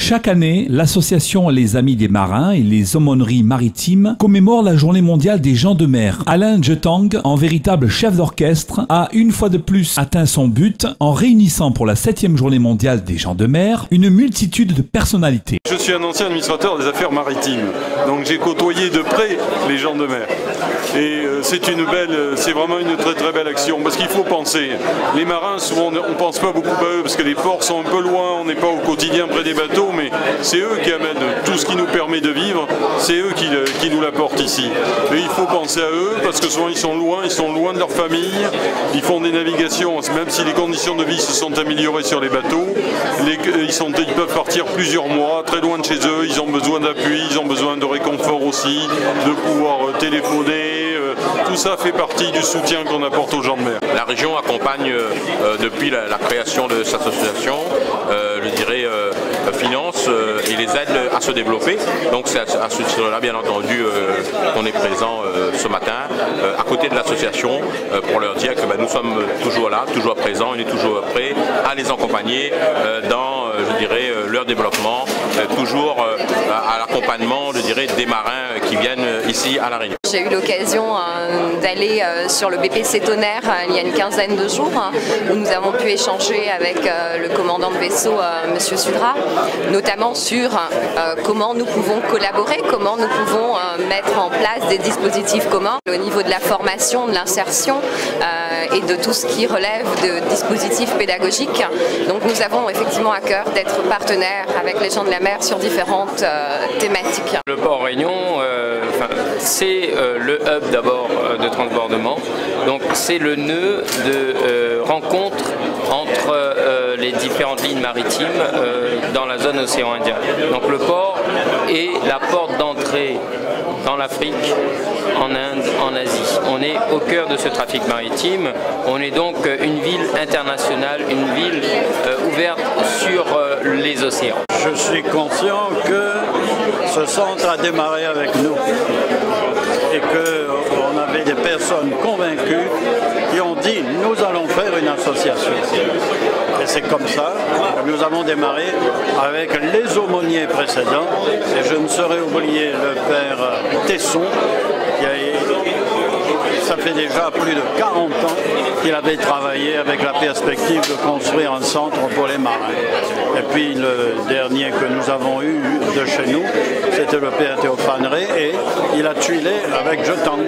Chaque année, l'association Les Amis des Marins et les Aumôneries Maritimes commémorent la Journée mondiale des gens de mer. Alain Jetang, en véritable chef d'orchestre, a une fois de plus atteint son but en réunissant pour la 7e Journée mondiale des gens de mer une multitude de personnalités. Je suis un ancien administrateur des affaires maritimes, donc j'ai côtoyé de près les gens de mer. Et c'est vraiment une très très belle action, parce qu'il faut penser. Les marins, souvent on ne pense pas beaucoup à eux, parce que les ports sont un peu loin, on n'est pas au quotidien près des bateaux, mais c'est eux qui amènent tout ce qui nous permet de vivre, c'est eux qui nous l'apportent ici. Et il faut penser à eux, parce que souvent ils sont loin de leur famille, ils font des navigations, même si les conditions de vie se sont améliorées sur les bateaux, ils peuvent partir plusieurs mois, très loin de chez eux, ils ont besoin d'appui, ils ont besoin de réconfort aussi, de pouvoir téléphoner. Tout ça fait partie du soutien qu'on apporte aux gens de mer. La région accompagne depuis la création de cette association, finance et les aide à se développer. Donc c'est à ce titre-là, bien entendu, qu'on est présent ce matin à côté de l'association pour leur dire que nous sommes toujours là, toujours présents, on est toujours prêts à les accompagner dans leur développement, toujours à l'accompagnement des marins qui viennent ici à La Réunion. J'ai eu l'occasion d'aller sur le BPC Tonnerre il y a une quinzaine de jours, où nous avons pu échanger avec le commandant de vaisseau, M. Sudra, notamment sur comment nous pouvons collaborer, comment nous pouvons mettre en place des dispositifs communs au niveau de la formation, de l'insertion et de tout ce qui relève de dispositifs pédagogiques. Donc nous avons effectivement à cœur d'être partenaires avec les gens de la mer sur différentes thématiques. Le port Réunion, c'est le hub d'abord de transbordement, donc c'est le nœud de rencontre entre les différentes lignes maritimes dans la zone océan Indien. Donc le port est la porte d'entrée dans l'Afrique, en Inde, en Asie. On est au cœur de ce trafic maritime, on est donc une ville internationale, une ville ouverte sur les océans. Je suis conscient que ce centre a démarré avec nous et qu'on avait des personnes convaincues qui ont dit « nous allons faire une association ». Et c'est comme ça que nous avons démarré avec les aumôniers précédents. Et je ne saurais oublier le père Tesson, ça fait déjà plus de 40 ans qu'il avait travaillé avec la perspective de construire un centre pour les marins. Et puis le dernier que nous avons eu de chez nous, c'était le père Théophane Rey, et il a tuilé avec Jetang.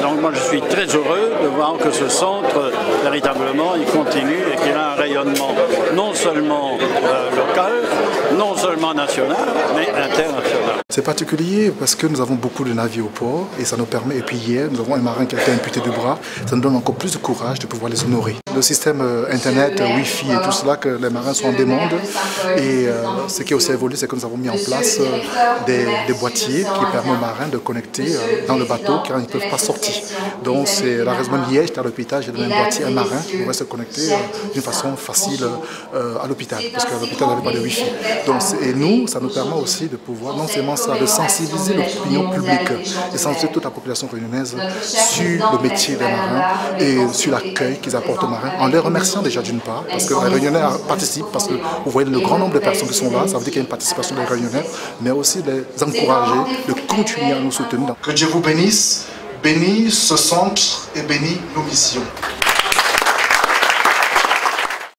Donc moi je suis très heureux de voir que ce centre, véritablement, il continue et qu'il a un rayonnement non seulement local, non seulement national, mais international. C'est particulier parce que nous avons beaucoup de navires au port et ça nous permet, et puis hier nous avons un marin qui a été amputé du bras, ça nous donne encore plus de courage de pouvoir les honorer. Le système internet, Wi-Fi et tout cela que les marins sont en demande, et ce qui a aussi évolué, c'est que nous avons mis en place des boîtiers qui permettent aux marins de connecter dans le bateau car ils ne peuvent pas sortir. Donc c'est la raison Liège, à l'hôpital, j'ai donné un boîtier à un marin qui pourrait se connecter d'une façon facile à l'hôpital, parce que l'hôpital n'avait pas de Wi-Fi. Donc, et nous, ça nous permet aussi de pouvoir, non seulement ça, de sensibiliser l'opinion publique et sensibiliser toute la population réunionnaise sur le métier des marins et sur l'accueil qu'ils apportent aux marins, en les remerciant déjà d'une part, parce que les Réunionnais participent, parce que vous voyez le grand nombre de personnes qui sont là, ça veut dire qu'il y a une participation des Réunionnais, mais aussi les encourager de continuer à nous soutenir. Que Dieu vous bénisse, bénisse ce centre et bénisse nos missions.